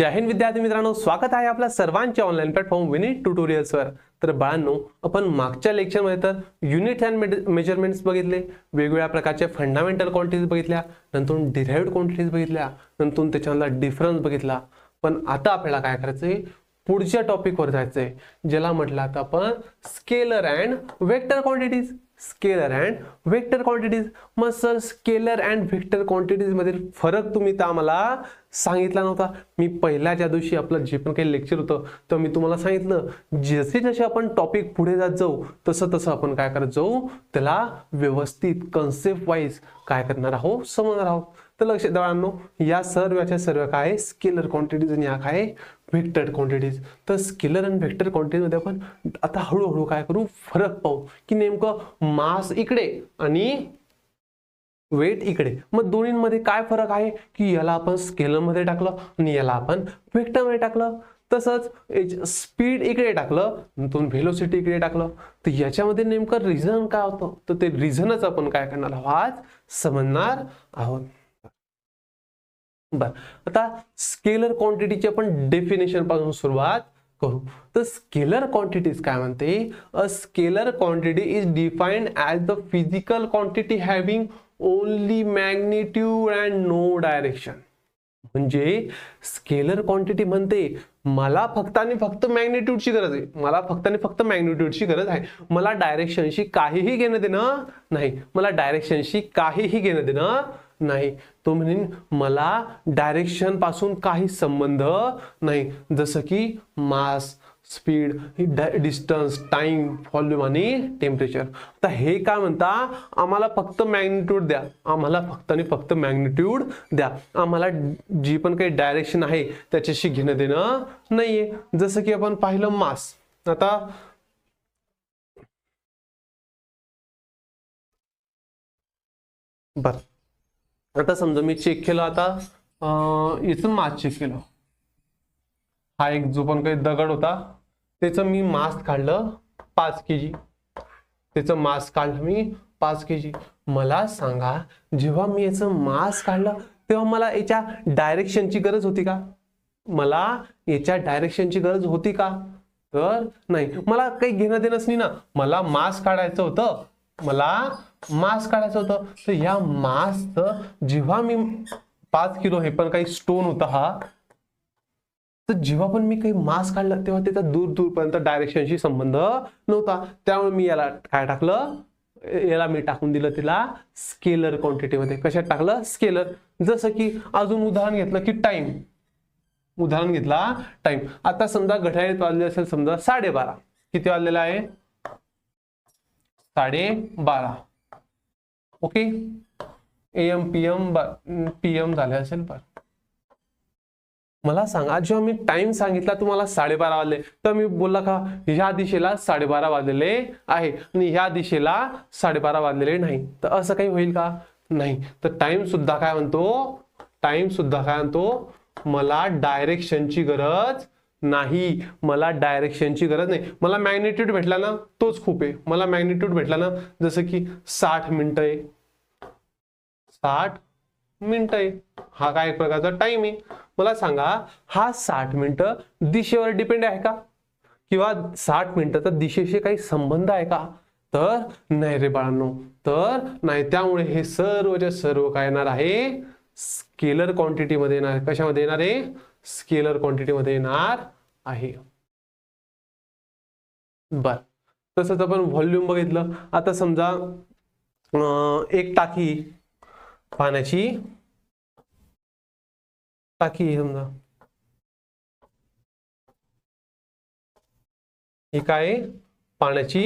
जय हिंद विद्यार्थी मित्रांनो, स्वागत आहे आपल्या सर्वांच्या ऑनलाईन प्लॅटफॉर्म विनीत ट्युटोरियल्सवर। तर बाळांनो, आपण मागच्या लेक्चरमध्ये तर युनिट अँड मेजरमेंट्स बघितले, वेगवेगळ्या प्रकारचे फंडामेंटल क्वांटिटीज बघितल्या, नंतर डिराइव्ड क्वांटिटीज बघितल्या, नंतर त्याच्यामधला डिफरन्स बघितला। पण आता आपल्याला काय करायचंय, पुढच्या टॉपिकवर जायचंय, ज्याला म्हटलं आता आपण scalar and vector quantities. Scalar and vector quantities. मग sir, scalar and vector quantities मधील फरक तुम्ही तर आम्हाला सांगितला नव्हता। मी पहिल्याच्या दिवशी आपलं जे पण काही लेक्चर होतं तर मी तुम्हाला सांगितलं, जसे जसे आपण टॉपिक पुढे जात जाऊ तसं तसं आपण काय करत जाऊ, त्याला व्यवस्थित कन्सेप्ट वाईज काय करणार आहोत, समजणार आहोत। तर लक्षात द्या, या सर्वच्या सर्व काय स्केलर क्वांटिटीज आणि या काय वेक्टर क्वांटिटीज। तर स्केलर आणि वेक्टर क्वांटिटीज मध्ये आपण आता हळूहळू काय करू, फरक पाहू की नेमकं मास इकडे आणि वेट इकडे, मग दोन्हींमध्ये काय फरक आहे की याला आपण स्केलर मध्ये टाकलं आणि याला आपण वेक्टर मध्ये टाकलं। तसंच स्पीड इकडे टाकलं, नंतर व्हेलोसिटी इकडे टाकलं, तर याच्यामध्ये नेमकं रिझन काय होतं, तर ते रिझनच आपण काय करणार आहोत, समजणार आहोत। बर, आता स्केलर क्वांटिटीची आपण डेफिनेशन पासून सुरुवात करू। तर स्केलर क्वांटिटीज काय म्हणते, a scalar quantity is defined as the physical quantity having only magnitude and no direction. म्हणजे स्केलर क्वांटिटी म्हणते मला फक्त आणि फक्त मॅग्निट्यूडची गरज आहे, मला फक्त आणि फक्त मॅग्निट्यूडची गरज आहे, मला डायरेक्शनशी काहीही घेणं देणं नाही, मला डायरेक्शनशी काहीही घेणं देणं नाही। तो म्हणेन मला डायरेक्शन पासून काही संबंध नाही, जसं की मास, स्पीड, डिस्टन्स, टाइम, व्हॉल्यूम आणि टेम्परेचर। तर हे काय म्हणता, आम्हाला फक्त मॅग्निट्यूड द्या, आम्हाला फक्त आणि फक्त मॅग्निट्यूड द्या, आम्हाला जी पण काही डायरेक्शन आहे त्याच्याशी घेणं देणं नाहीये। जसं की आपण पाहिलं मास, आता बर, आता समजा मी चेक केलं, आता इथून मास चेक केलं, हा एक जो पण काही दगड होता त्याचं मी मास काढलं 5 kg, त्याचं मास काढलं मी 5 kg। मला सांगा, जेव्हा मी याचं मास काढलं तेव्हा मला याच्या डायरेक्शनची गरज होती का, मला याच्या डायरेक्शनची गरज होती का, तर नाही, मला काही घेणं देणंच नाही ना, मला मास काढायचं होतं, मला मास काढायचं होतं। तर या मासचं जेव्हा मी 5 किलो, हे पण काही स्टोन होता हा, तर जेव्हा पण मी काही मास काढला तेव्हा त्याचा दूर दूरपर्यंत डायरेक्शनशी संबंध नव्हता, त्यामुळे मी याला काय टाकलं, याला मी टाकून दिलं तिला स्केलर क्वांटिटी मध्ये। कशात टाकलं, स्केलर। जसं की अजून उदाहरण घेतलं की टाइम, उदाहरण घेतला टाइम। आता समजा घड्याळीत वाजले असेल समजा 12:30, किती वाजलेला आहे, 12:30, ओके, AM PM झाले असेल। पण मला सांगा, जेव्हा मी टाइम सांगितला तुम्हाला 12:30 वाजले, तर मी बोलला का ह्या दिशेला 12:30 वाजलेले आहे आणि ह्या दिशेला 12:30 वाजलेले नाही, तर असं काही होईल का, नाही। तर टाइम सुद्धा काय म्हणतो, टाइम सुद्धा काय म्हणतो, मला डायरेक्शनची गरज नाही, मला डायरेक्शनची गरज नाही, मला मॅग्निट्यूड भेटला ना तोच खूप आहे, मला मॅग्निट्यूड भेटला ना, जसं की 60 मिनिटं आहे, 60 मिनिटं आहे, हा काय एक प्रकारचा टाइम आहे। मला सांगा, हा 60 मिनिटं दिशेवर डिपेंड आहे का, किंवा 60 मिनिटाचा दिशेशी काही संबंध आहे का, तर नाही रे बाळांनो, तर नाही। त्यामुळे हे सर्वच्या सर्व काय येणार आहे, स्केलर क्वांटिटी मध्ये येणार। कशामध्ये येणार आहे, स्केलर क्वांटिटी मध्ये येणार आहे। बर, तसंच आपण व्हॉल्यूम बघितलं। आता समजा एक टाकी, पाण्याची टाकी, समजा ही काय, पाण्याची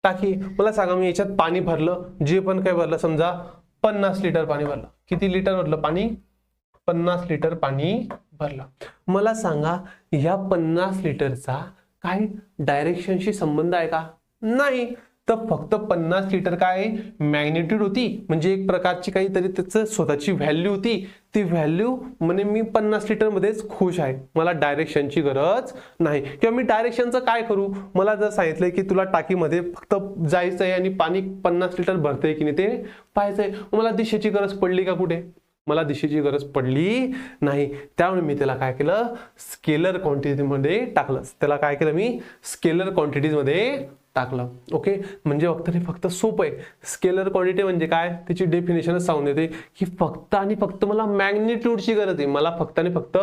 टाकी। मला सांगा, मी याच्यात पाणी भरलं, जे पण काही भरलं, समजा 50 लिटर पाणी भरलं, किती लिटर भरलं पाणी, 50 लिटर पाणी भरलं। मला सांगा, ह्या 50 लिटरचा काही डायरेक्शनशी संबंध आहे का, नाही, तर फक्त 50 लिटर काय मॅग्निट्यूड होती, म्हणजे एक प्रकारची काहीतरी त्याचं स्वतःची व्हॅल्यू होती, ती व्हॅल्यू म्हणे मी 50 लिटर मध्येच खुश आहे, मला डायरेक्शनची गरज नाही। किंवा मी डायरेक्शनचं काय करू, मला जर सांगितलंय की तुला टाकीमध्ये फक्त जायचं आहे आणि पाणी 50 लिटर भरतंय की नाही ते पाहायचंय, मला दिशेची गरज पडली का कुठे, मला दिशेची गरज पडली नाही. त्यामुळे मी त्याला काय केलं, स्केलर क्वांटिटीमध्ये टाकलं. त्याला काय केलं मी, स्केलर क्वांटिटीजमध्ये टाकलं. ओके, म्हणजे फक्त सोपं आहे. स्केलर क्वांटिटी म्हणजे काय, त्याची डेफिनेशनच सांगून देते की फक्त आणि फक्त मला मॅग्निट्यूडची गरज आहे. मला फक्त आणि फक्त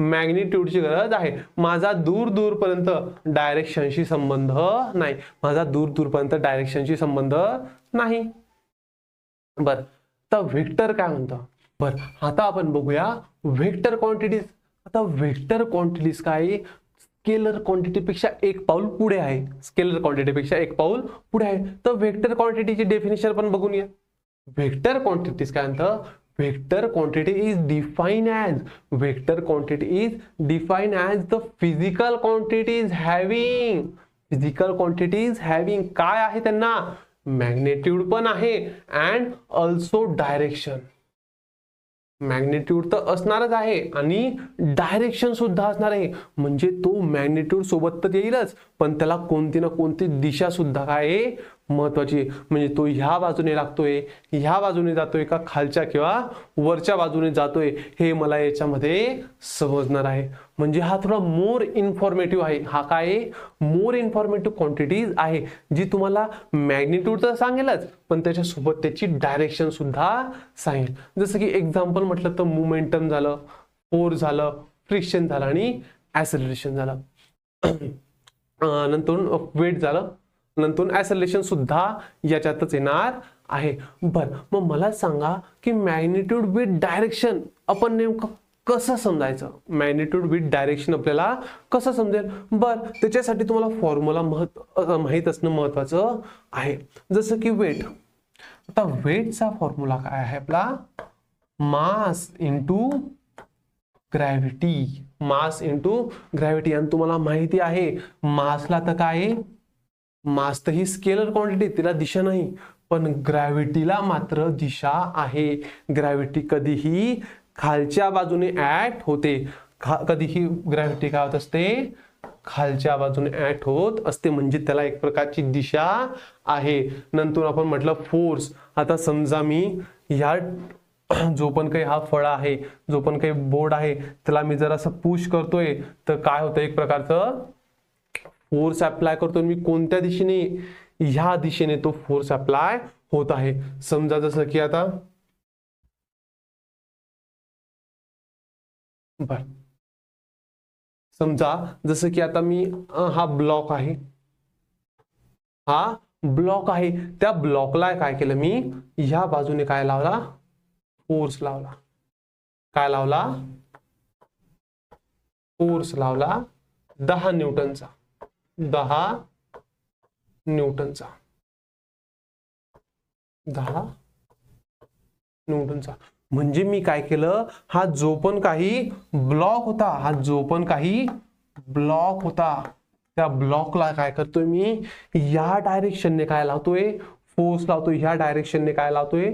मॅग्निट्यूडची गरज आहे. माझा दूर दूरपर्यंत डायरेक्शनशी संबंध नाही. माझा दूर दूरपर्यंत डायरेक्शनशी संबंध नाही. बर, तर व्हेक्टर काय म्हणतं. बर, आता आपण बघूया व्हेक्टर क्वांटिटीज. आता व्हेक्टर क्वांटिटीज काय, स्केलर क्वांटिटीपेक्षा एक पाऊल पुढे आहे. स्केलर क्वांटिटीपेक्षा एक पाऊल पुढे आहे. तर व्हेक्टर क्वांटिटीची डेफिनेशन पण बघून घ्या. व्हेक्टर क्वांटिटीज काय म्हणतं, vector quantity is defined as, vector quantity is defined as the physical quantities having, physical quantities having काय आहे त्यांना, मॅग्नेट्यूड पण आहे अँड ऑल्सो डायरेक्शन. मॅग्नेट्यूड तर असणारच आहे आणि डायरेक्शन सुद्धा असणार आहे. म्हणजे तो मॅग्नेट्यूड सोबत तर येईलच, पण त्याला कोणती ना कोणती दिशा सुद्धा काय आहे, महत्वाची. म्हणजे तो ह्या बाजूने लागतोय, ह्या बाजूने जातोय का खालच्या किंवा वरच्या बाजूने जातोय, हे मला याच्यामध्ये समजणार आहे. म्हणजे हा थोडा मोर इन्फॉर्मेटिव्ह आहे. हा काय, मोर इन्फॉर्मेटिव्ह क्वांटिटीज आहे, जी तुम्हाला मॅग्निट्यूड तर सांगेलच, पण त्याच्यासोबत त्याची डायरेक्शन सुद्धा सांगेल. जसं की एक्झाम्पल म्हटलं तर मोमेंटम झालं, फोर्स झालं, फ्रिक्शन झालं आणि ऍक्सेलरेशन झालं. नंतर वेट झालं, नंतर ऍक्सेलरेशन सुद्धा याच्यातच येणार आहे. बर, मग मला सांगा की मॅग्निट्यूड विथ डायरेक्शन आपण नेमकं कसं समजायचं, मॅग्निट्यूड विथ डायरेक्शन आपल्याला कसं समजेल. बर, त्याच्यासाठी तुम्हाला फॉर्म्युला माहित असणं महत्वाचं आहे. जसं की वेट. आता वेटचा फॉर्म्युला काय आहे आपला, mass into gravity, mass into gravity. आणि तुम्हाला माहिती आहे मासला तर काय, मास तर ही स्केलर क्वांटिटी, तिला दिशा नाही, पण ग्रॅव्हिटीला मात्र दिशा आहे. ग्रॅव्हिटी कधीही खालच्या बाजूने ऍक्ट होते. कधीही ग्रॅव्हिटी काय होत असते, खालच्या बाजूने ऍक्ट होत असते. म्हणजे त्याला एक प्रकारची दिशा आहे. नंतर आपण म्हटलं फोर्स. आता समजा मी ह्या जो पण काही हा फळा आहे, जो पण काही बोर्ड आहे, त्याला मी जर असं पुश करतोय तर काय होतं, एक प्रकारचं फोर्स अप्लाय करतोय. मी कोणत्या दिशेने, ह्या दिशेने तो फोर्स अप्लाय होत आहे. समजा जसं की आता बर, समजा जसं की आता मी हा ब्लॉक आहे, हा ब्लॉक आहे, त्या ब्लॉकला काय केलं मी, ह्या बाजूने काय लावला, फोर्स लावला. काय लावला, फोर्स लावला 10 न्यूटनचा, 10 न्यूटनचा, 10 न्यूटनचा. म्हणजे मी काय केलं, हा जो पण काही ब्लॉक होता, हा जो पण काही ब्लॉक होता, त्या ब्लॉकला काय करतोय मी, या डायरेक्शनने काय लावतोय, फोर्स लावतोय. ह्या डायरेक्शनने काय लावतोय,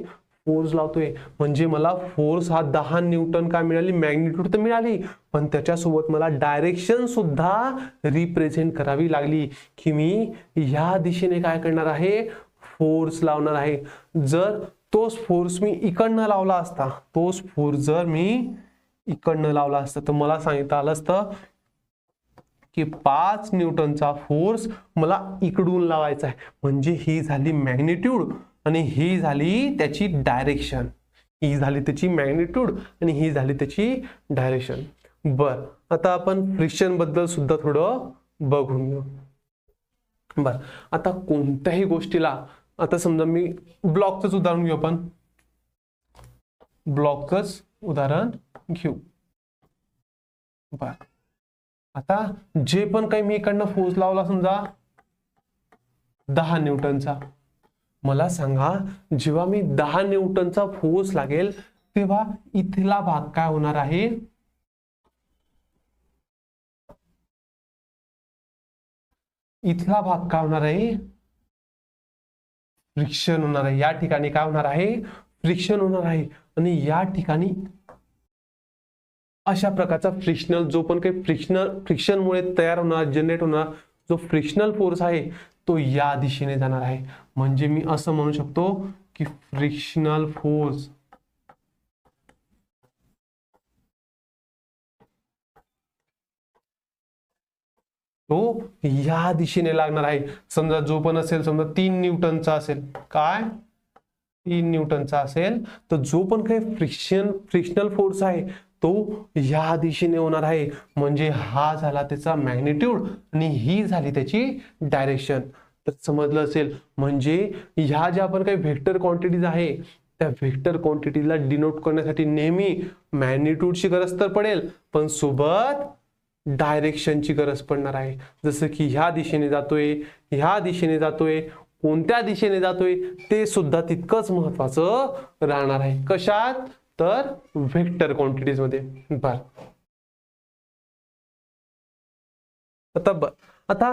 फोर्स लावतोय. म्हणजे मला फोर्स हा 10 न्यूटन काय मिळाली, मॅग्निट्यूड तर मिळाली, पण त्याच्यासोबत मला डायरेक्शन सुद्धा रिप्रेझेंट करावी लागली की मी ह्या दिशेने काय करणार आहे, फोर्स लावणार आहे. जर तोच फोर्स मी इकडनं लावला असता, तोच फोर्स जर मी इकडनं लावला असता, तर मला सांगितलं आलं असतं की 5 न्यूटनचा फोर्स मला इकडून लावायचा आहे. म्हणजे ही झाली मॅग्निट्यूड आणि ही झाली त्याची डायरेक्शन. ही झाली त्याची मॅग्निट्यूड आणि ही झाली त्याची डायरेक्शन. बर, आता आपण फ्रिक्शन बद्दल सुद्धा थोडं बघून घेऊ. बर, आता कोणत्याही गोष्टीला, आता समजा मी ब्लॉकच उदाहरण घेऊ, आपण ब्लॉकच उदाहरण घेऊ. बर, आता जे पण काही मी इकडनं फोर्स लावला समजा 10 न्यूटनचा, मला सांगा जेव्हा मी 10 न्यूटनचा फोर्स लागेल तेव्हा इथला भाग काय होणार आहे, इथला भाग काय होणार आहे, फ्रिक्शन होणार आहे. या ठिकाणी काय होणार आहे, फ्रिक्शन होणार आहे. आणि या ठिकाणी अशा प्रकारचा फ्रिक्शनल, जो पण काही फ्रिक्शनमुळे तयार होणार, जनरेट होणार जो फ्रिक्शनल फोर्स आहे तो या दिशेने जाणार आहे. म्हणजे मी असं म्हणू शकतो की फ्रिक्शनल फोर्स तो या दिशेने लागणार आहे. समजा जो पण असेल, समजा 3 न्यूटनचा असेल, काय 3 न्यूटनचा असेल, तर जो पण काही फ्रिक्शनल फोर्स आहे तो या दिशेने होणार आहे. म्हणजे हा झाला त्याचा मॅग्निट्यूड आणि ही झाली त्याची डायरेक्शन. तर समजलं असेल. म्हणजे ह्या ज्या आपण काही व्हेक्टर क्वांटिटीज आहे त्या व्हेक्टर क्वांटिटीला डिनोट करण्यासाठी नेहमी मॅग्निट्यूडची गरज तर पडेल, पण सोबत डायरेक्शनची गरज पडणार आहे. जसं की ह्या दिशेने जातोय, ह्या दिशेने जातोय, कोणत्या दिशेने जातोय ते सुद्धा तितकंच महत्वाचं राहणार आहे. कशात? तर व्हेक्टर क्वांटिटीज मध्ये. बर आता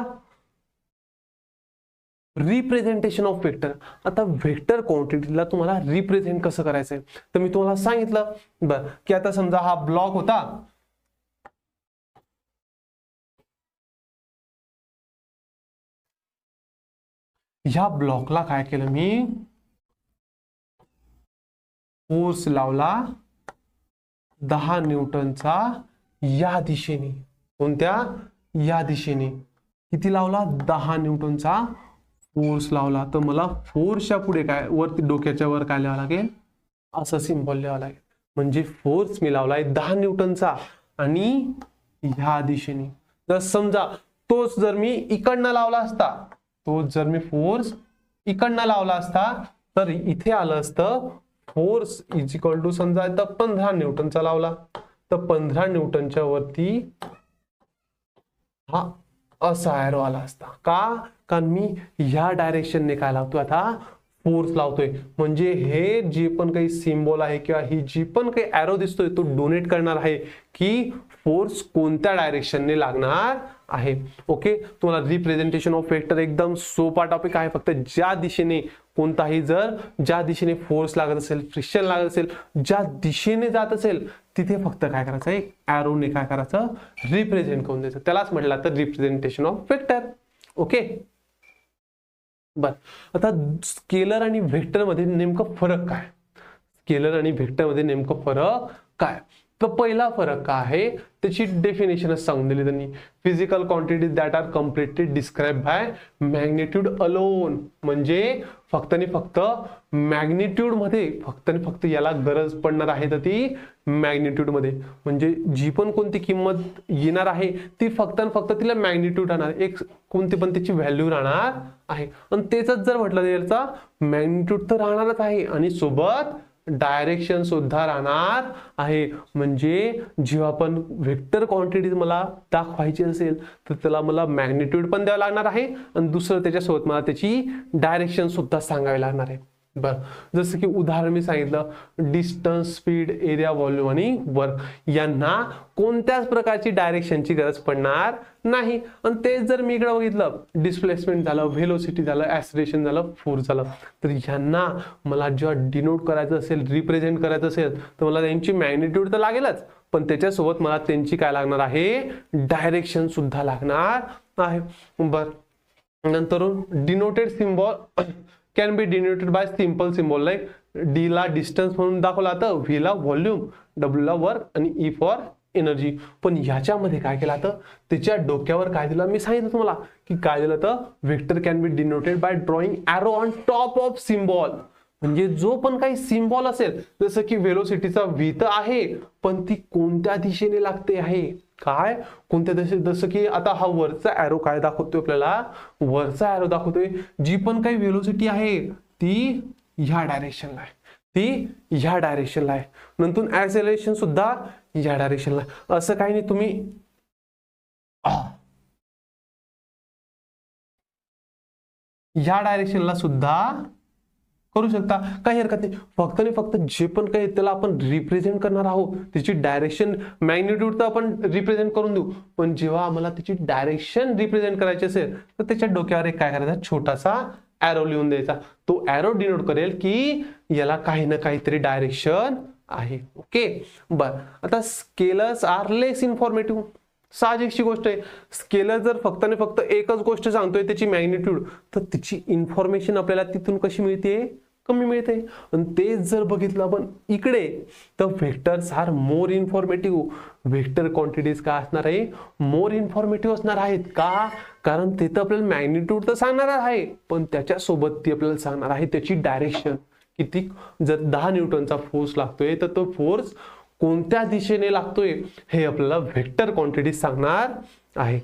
रिप्रेझेंटेशन ऑफ व्हेक्टर. आता व्हेक्टर क्वांटिटीला तुम्हाला रिप्रेझेंट कसं करायचंय तर मी तुम्हाला सांगितलं बर की आता समजा हा ब्लॉक होता, ह्या ब्लॉकला काय केलं मी, फोर्स लावला 10 न्यूटनचा या दिशेने. कोणत्या? या दिशेने. किती लावला? 10 न्यूटनचा फोर्स लावला. तर मला फोर्सच्या पुढे काय, वरती डोक्याच्या वर काय लिहावं लागेल, असं सिंबल लिहावं लागेल. म्हणजे फोर्स मी लावलाय 10 न्यूटनचा आणि ह्या दिशेने. जर समजा तोच जर मी इकडनं लावला असता, तोच जर मी फोर्स इकडनं लावला असता तर इथे आलं असतं फोर्स इज इक्वल टू, समजा इथं 15 न्यूटनचा लावला तर 15 न्यूटनच्या वरती हा असा एरो आला असता. का? कारण मी ह्या डायरेक्शनने काय लावतोय, आता फोर्स लावतोय. म्हणजे हे जे पण काही सिम्बॉल आहे किंवा ही जी पण काही एरो दिसतोय तो डोनेट करणार आहे की फोर्स कोणत्या डायरेक्शनने लागणार आहे. ओके, तुम्हाला रिप्रेझेंटेशन ऑफ वेक्टर एकदम सोपा टॉपिक आहे. फक्त ज्या दिशेने कोणताही जर ज्या दिशेने फोर्स लागत असेल, फ्रिक्शन लागत असेल, ज्या दिशेने जात असेल तिथे फक्त काय करायचं आहे, एरोने काय करायचं, रिप्रेझेंट करून द्यायचं. त्यालाच म्हटलं तर रिप्रेझेंटेशन ऑफ वेक्टर. ओके बर, आता स्केलर आणि व्हेक्टर मध्ये नेमकं फरक काय, स्केलर आणि व्हेक्टर मध्ये नेमकं फरक काय. तर पहिला फरक काय आहे त्याची डेफिनेशनच सांगून दिली त्यांनी. Physical quantities that are completely describe by magnitude alone. म्हणजे फक्त आणि फक्त मॅग्निट्यूड मध्ये, फक्त आणि फक्त याला गरज पडणार आहे तर ती मॅग्निट्यूड मध्ये. म्हणजे जी पण कोणती किंमत येणार आहे ती फक्त आणि फक्त तिला मॅग्निट्यूड राहणार, एक कोणती पण त्याची व्हॅल्यू राहणार आहे. आणि तेच जर म्हटलं याचा मॅग्निट्यूड तर राहणारच आहे आणि सोबत डायरेक्शन सुद्धा राहणार आहे. म्हणजे जेव्हा पण व्हेक्टर क्वांटिटीज मला दाखवायची असेल तर त्याला मला मॅग्निट्यूड पण द्यावं लागणार आहे आणि दुसरं त्याच्यासोबत मला त्याची डायरेक्शन सुद्धा सांगावी लागणार आहे. बर, जसं की उदाहरण मी सांगितलं, डिस्टन्स, स्पीड, एरिया, व्हॉल्यूम आणि वर्क यांना कोणत्याच प्रकारची डायरेक्शनची गरज पडणार नाही. आणि तेच जर मी इकडे बघितलं, डिस्प्लेसमेंट झालं, व्हेलोसिटी झालं, ऍक्सिलरेशन झालं, फोर्स झालं, तर यांना मला जेव्हा डिनोट करायचं असेल, रिप्रेझेंट करायचं असेल तर मला त्यांची मॅग्निट्यूड तर लागेलच, पण त्याच्यासोबत मला त्यांची काय लागणार आहे, डायरेक्शन सुद्धा लागणार आहे. बर, नंतर denoted symbol can be denoted by simple symbol like D ला डिस्टन्स म्हणून दाखवला तर व्ही ला व्हॉल्यूम, डब्ल्यू ला वर्क आणि ई फॉर एनर्जी. पण याच्यामध्ये काय केलं तर त्याच्या डोक्यावर काय दिलं, मी सांगितलं तुम्हाला की काय दिलं तर vector can be denoted by drawing arrow on top of symbol. म्हणजे जो पण काही सिम्बॉल असेल, जसं की व्हेलोसिटीचा व्ही तर आहे पण ती कोणत्या दिशेने लागते आहे, काय कोणत्या दिशेने, जसं की आता हा वरचा एरो काय दाखवतोय आपल्याला, वरचा एरो दाखवतोय जी पण काही व्हेलोसिटी आहे ती ह्या डायरेक्शनला आहे, ती ह्या डायरेक्शनला आहे. नंतर ऍक्सेलरेशन सुद्धा ह्या डायरेक्शनला आहे. असं काही नाही, तुम्ही ह्या डायरेक्शनला सुद्धा करू शकता, काही हरकत नाही. फक्त आणि फक्त जे पण काही त्याला आपण रिप्रेझेंट करणार आहोत त्याची डायरेक्शन, मॅग्निट्यूड तर आपण रिप्रेझेंट करून देऊ, पण जेव्हा आम्हाला त्याची डायरेक्शन रिप्रेझेंट करायची असेल तर त्याच्या डोक्यावर एक काय करायचा, छोटासा एरो लिहून द्यायचा. तो एरो डिनोट करेल की याला काही ना काहीतरी डायरेक्शन आहे. ओके बर, आता स्केलर्स आर लेस इन्फॉर्मेटिव्ह. साहजिकची गोष्ट आहे, स्केलर जर फक्त आणि फक्त एकच गोष्ट सांगतोय त्याची मॅग्निट्यूड, तर त्याची इन्फॉर्मेशन आपल्याला तिथून कशी मिळते, कमी मिळते. आणि तेच जर बघितलं आपण इकडे तर vectors are more informative. Vector quantities काय असणार आहे, मोर इन्फॉर्मेटिव्ह असणार आहेत. का? कारण ते तर आपल्याला मॅग्निट्यूड तर सांगणार आहे, पण त्याच्यासोबत ती आपल्याला सांगणार आहे त्याची डायरेक्शन. किती, जर 10 न्यूटनचा फोर्स लागतोय तर तो फोर्स कोणत्या दिशेने लागतोय हे आपल्याला व्हेक्टर क्वांटिटी सांगणार आहे.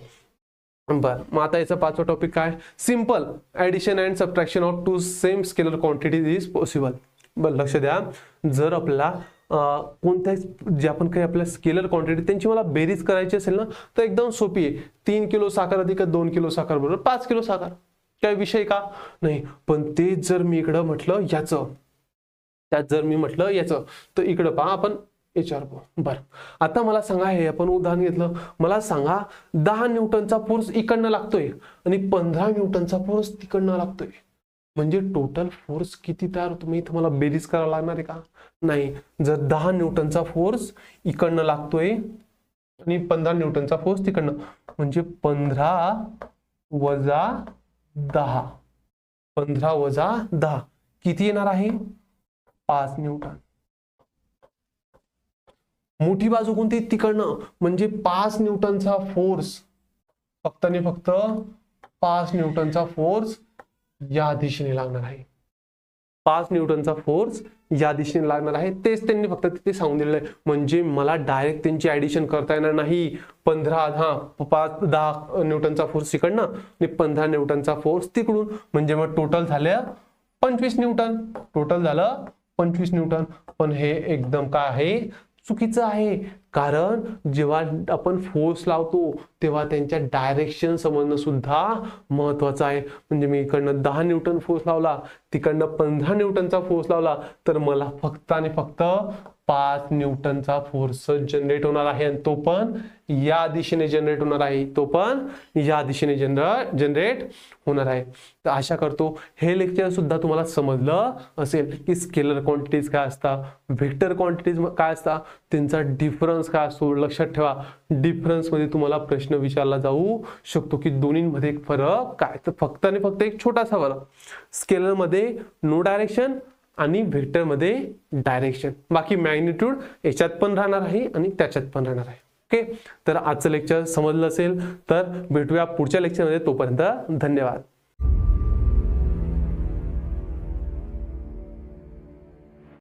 बर, मग आता याचा पाचवा टॉपिक काय, simple addition and subtraction of two same scalar quantities is possible. बरं, लक्ष द्या, जर आपल्याला कोणत्याही जे आपण काही आपल्या स्केलर क्वांटिटी त्यांची मला बेरीज करायची असेल ना, तर एकदम सोपी आहे. 3 किलो साखर अधिक 2 किलो साखर बरोबर 5 किलो साखर. काय विषय का नाही. पण तेच जर मी इकडं म्हटलं याचं, त्यात जर मी म्हटलं याचं, तर इकडं पहा आपण याच्यावर पाहू. बरं, आता मला सांगा, हे आपण उदाहरण घेतलं, मला सांगा 10 न्यूटनचा फोर्स इकडनं लागतोय आणि 15 न्यूटनचा फोर्स तिकडनं लागतोय, म्हणजे टोटल फोर्स किती तयार होतो. मी इथं मला बेरीज करावं लागणार आहे का? नाही. जर 10 न्यूटनचा फोर्स इकडनं लागतोय आणि 15 न्यूटनचा फोर्स तिकडनं, म्हणजे 15 वजा 10, 15 वजा 10 किती येणार आहे, 5 न्यूटन. मोठी बाजू कोणती, तिकडनं, म्हणजे 5 न्यूटनचा फोर्स, फक्त आणि फक्त 5 न्यूटनचा फोर्स या दिशेने लागणार आहे. 5 न्यूटनचा फोर्स या दिशेने लागणार आहे. तेच त्यांनी फक्त तिथे सांगून दिलेलं आहे. म्हणजे मला डायरेक्ट त्यांची ऍडिशन करता येणार नाही. 10 न्यूटनचा फोर्स इकडनं आणि 15 न्यूटनचा फोर्स तिकडून, म्हणजे मग टोटल झालं 25 न्यूटन. टोटल झालं 25 न्यूटन. पण हे एकदम काय आहे, चुकीचं आहे. कारण जेव्हा आपण फोर्स लावतो तेव्हा त्यांच्या डायरेक्शन समजणं सुद्धा महत्वाचं आहे. म्हणजे मी इकडनं 10 न्यूटन फोर्स लावला, तिकडनं 15 न्यूटनचा फोर्स लावला, तर मला फक्त आणि फक्त 5 न्यूटनचा फोर्स जनरेट होणार आहे. आणि तो पण या दिशेने जनरेट होणार आहे, तो पण या दिशेने जनरेट होणार आहे. तर आशा करतो हे लेक्चर सुद्धा तुम्हाला समजलं असेल की स्केलर क्वांटिटीज काय असतात, व्हेक्टर क्वांटिटीज काय असतात, त्यांचा डिफरन्स काय असतो. लक्षात ठेवा, डिफरन्स मध्ये तुम्हाला प्रश्न विचारला जाऊ शकतो की दोन्हीमध्ये एक फरक काय. तर फक्त आणि फक्त एक छोटासा फरक, स्केलर मध्ये नो डायरेक्शन आणि व्हेक्टर मध्ये डायरेक्शन. बाकी मॅग्निट्यूड याच्यात पण राहणार आहे आणि त्याच्यात पण राहणार आहे. ओके, तर आजचं लेक्चर समजलं असेल तर भेटूया पुढच्या लेक्चरमध्ये. तोपर्यंत धन्यवाद.